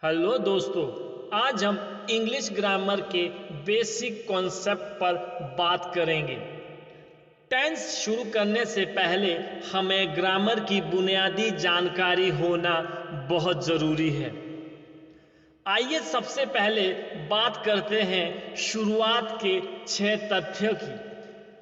Hello दोस्तों। आज हम इंग्लिश ग्रामर के बेसिक कॉन्सेप्ट पर बात करेंगे। टेंस शुरू करने से पहले हमें ग्रामर की बुनियादी जानकारी होना बहुत ज़रूरी है। आइए सबसे पहले बात करते हैं शुरुआत के 6 तथ्यों की,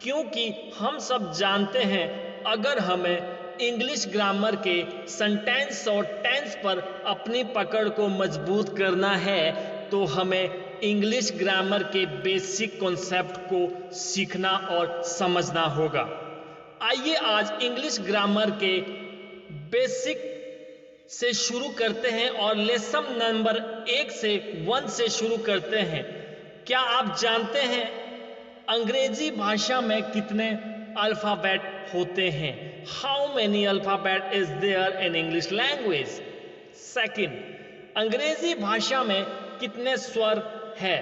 क्योंकि हम सब जानते हैं अगर हमें इंग्लिश ग्रामर के सेंटेंस और टेंस पर अपनी पकड़ को मजबूत करना है तो हमें इंग्लिश ग्रामर के बेसिक कॉन्सेप्ट को सीखना और समझना होगा। आइए आज इंग्लिश ग्रामर के बेसिक से शुरू करते हैं और लेसन नंबर 1 से शुरू करते हैं। क्या आप जानते हैं अंग्रेजी भाषा में कितने अल्फ़ाबेट होते हैं? How many alphabet is there in English language? Second, अंग्रेजी भाषा में कितने स्वर है?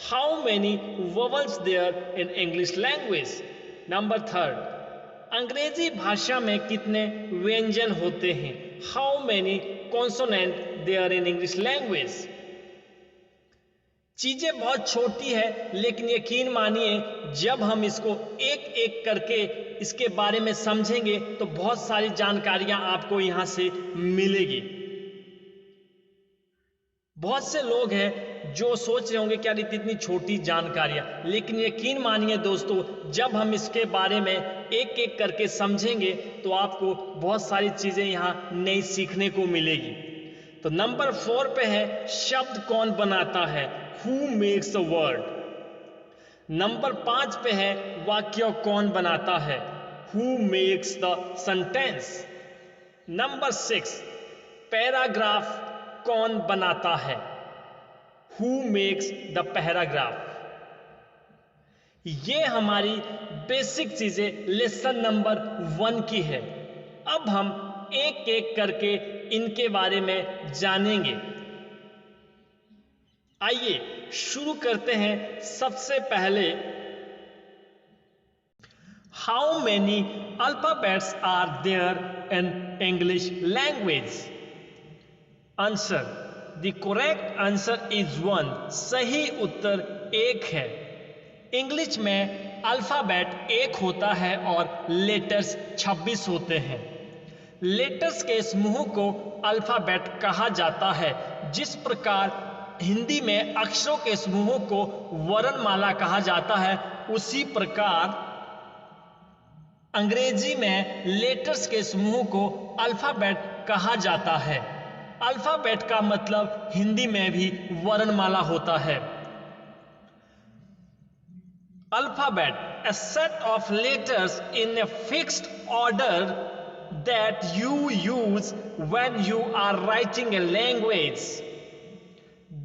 How many vowels there in English language? Number third, अंग्रेजी भाषा में कितने व्यंजन होते हैं? How many consonant there in English language? चीजें बहुत छोटी है, लेकिन यकीन मानिए जब हम इसको एक एक करके इसके बारे में समझेंगे तो बहुत सारी जानकारियां आपको यहां से मिलेगी। बहुत से लोग हैं जो सोच रहे होंगे क्या इतनी छोटी जानकारियां, लेकिन यकीन मानिए दोस्तों, जब हम इसके बारे में एक एक करके समझेंगे तो आपको बहुत सारी चीजें यहाँ नई सीखने को मिलेगी। तो नंबर 4 पे है शब्द कौन बनाता है? Who makes a word? Number 5 पे है वाक्य कौन बनाता है? Who makes the sentence? Number 6, paragraph कौन बनाता है? Who makes the paragraph? ये हमारी बेसिक चीजें लेसन नंबर 1 की है। अब हम एक एक करके इनके बारे में जानेंगे। आइए शुरू करते हैं सबसे पहले, how many alphabets are there in English language? Answer, the correct answer is 1। सही उत्तर 1 है। इंग्लिश में अल्फाबेट 1 होता है और लेटर्स 26 होते हैं। लेटर्स के समूह को अल्फाबेट कहा जाता है। जिस प्रकार हिंदी में अक्षरों के समूह को वर्णमाला कहा जाता है, उसी प्रकार अंग्रेजी में लेटर्स के समूह को अल्फाबेट कहा जाता है। अल्फाबेट का मतलब हिंदी में भी वर्णमाला होता है। Alphabet, a set of letters in a fixed order that you use when you are writing a language.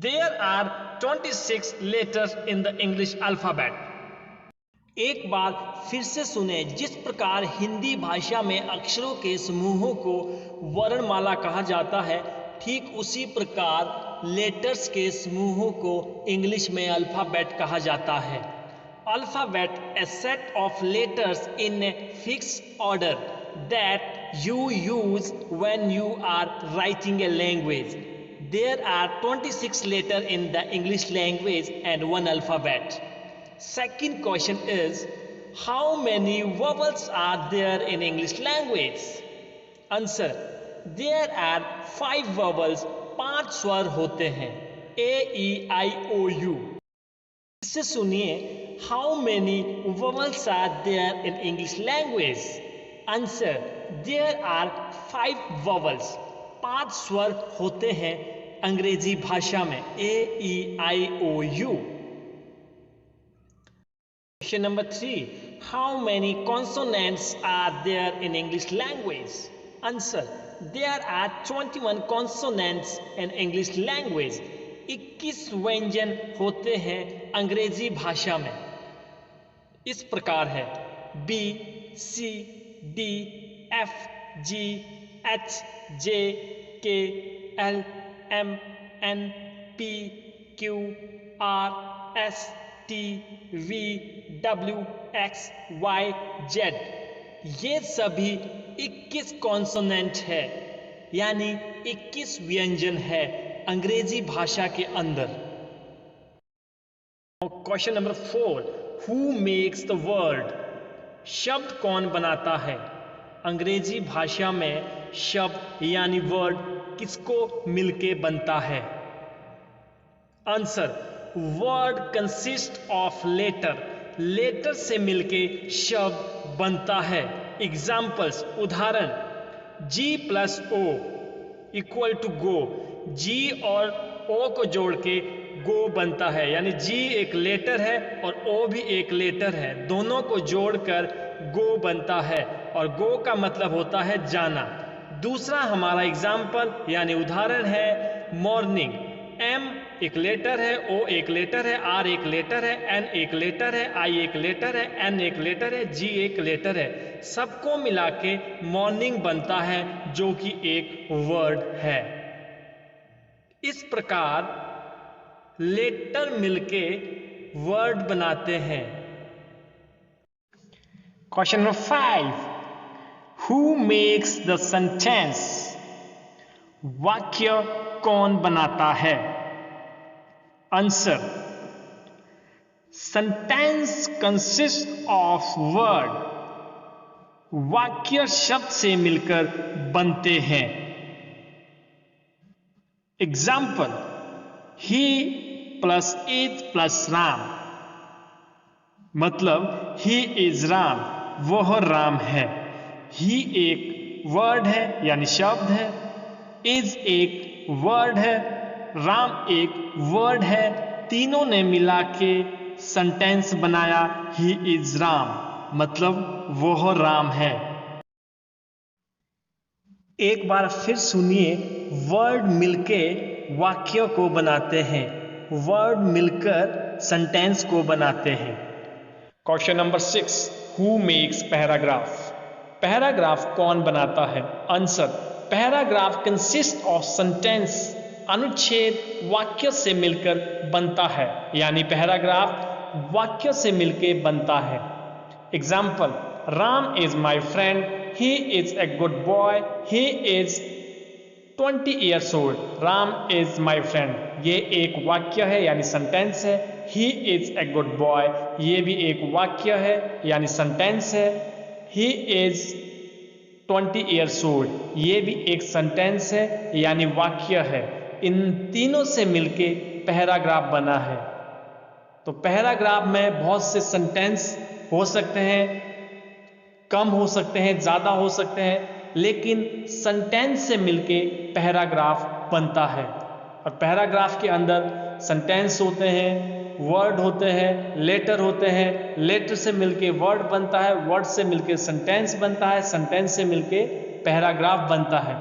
There are 26 letters in the English alphabet. एक बार फिर से सुने, जिस प्रकार हिंदी भाषा में अक्षरों के समूहों को वर्णमाला कहा जाता है, ठीक उसी प्रकार लेटर्स के समूहों को इंग्लिश में अल्फाबेट कहा जाता है। Alphabet, a set of letters in a fixed order that you use when you are writing a language. There are 26 letters in the English language and 1 alphabet. Second question is, how many vowels are there in English language? Answer, there are 5 vowels, 5 स्वर होते हैं। A, E, I, O, U। इससे सुनिए, how many vowels are there in English language? Answer, there are 5 vowels, 5 स्वर होते हैं अंग्रेजी भाषा में। A, E, I, O, U। Question number 3, how many consonants are there in English language? Answer, there are 21 consonants in English language। 21 व्यंजन होते हैं अंग्रेजी भाषा में। इस प्रकार है B, C, D, F, G, H, J, K, L, M, N, P, Q, R, S, T, V, W, X, Y, Z। ये सभी 21 कॉन्सोनेंट है, यानी 21 व्यंजन है। अंग्रेजी भाषा के अंदर। Question number 4, who makes the word? शब्द कौन बनाता है? अंग्रेजी भाषा में शब्द यानी वर्ड किसको मिलके बनता है? Answer, word consist of letter. Letter से मिलके शब्द बनता है। एग्जाम्पल्स, उदाहरण, G plus O equal to go. G और O को जोड़ के गो बनता है, यानी G एक लेटर है और O भी एक लेटर है, दोनों को जोड़कर गो बनता है और गो का मतलब होता है जाना। दूसरा हमारा एग्जाम्पल यानी उदाहरण है मॉर्निंग। M एक लेटर है, O एक लेटर है, R एक लेटर है, N एक लेटर है, I एक लेटर है, N एक लेटर है, G एक लेटर है, सबको मिला के मॉर्निंग बनता है जो कि एक वर्ड है। इस प्रकार लेटर मिलके वर्ड बनाते हैं। Question number 5, who makes the sentence? वाक्य कौन बनाता है? Answer, sentence consist of word. वाक्य शब्द से मिलकर बनते हैं। Example, he plus is plus Ram, मतलब ही इज राम, वह राम है। ही एक वर्ड है यानी शब्द है, इज एक वर्ड है, राम एक वर्ड है, तीनों ने मिला के सेंटेंस बनाया ही इज राम, मतलब वह राम है। एक बार फिर सुनिए, वर्ड मिलके वाक्य को बनाते हैं, वर्ड मिलकर सेंटेंस को बनाते हैं। Question number 6, who makes paragraph? Paragraph कौन बनाता है? Answer, paragraph consist of sentence. अनुच्छेद वाक्य से मिलकर बनता है, यानी पैराग्राफ वाक्य से मिलके बनता है। Example, Ram is my friend, he is a good boy, he is 20 years old। Ram is my friend, ये एक वाक्य है यानी सेंटेंस है। He is a good boy, ये भी एक वाक्य है यानी सेंटेंस है। ही इज 20 years old, ये भी एक सेंटेंस है यानी वाक्य है। इन तीनों से मिलके पैराग्राफ बना है। तो पैराग्राफ में बहुत से सेंटेंस हो सकते हैं, कम हो सकते हैं, ज्यादा हो सकते हैं, लेकिन सेंटेंस से मिलके पैराग्राफ बनता है। और पैराग्राफ के अंदर सेंटेंस होते हैं, वर्ड होते हैं, लेटर होते हैं, लेटर से मिलके वर्ड बनता है, वर्ड से मिलके सेंटेंस बनता है, सेंटेंस से मिलके पैराग्राफ बनता है।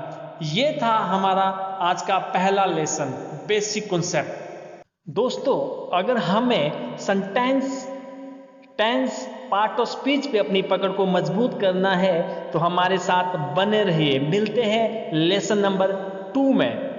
ये था हमारा आज का पहला लेसन, बेसिक कॉन्सेप्ट। दोस्तों, अगर हमें sentence, tense, part of speech पे अपनी पकड़ को मजबूत करना है तो हमारे साथ बने रहिए। मिलते हैं लेसन नंबर 2 में।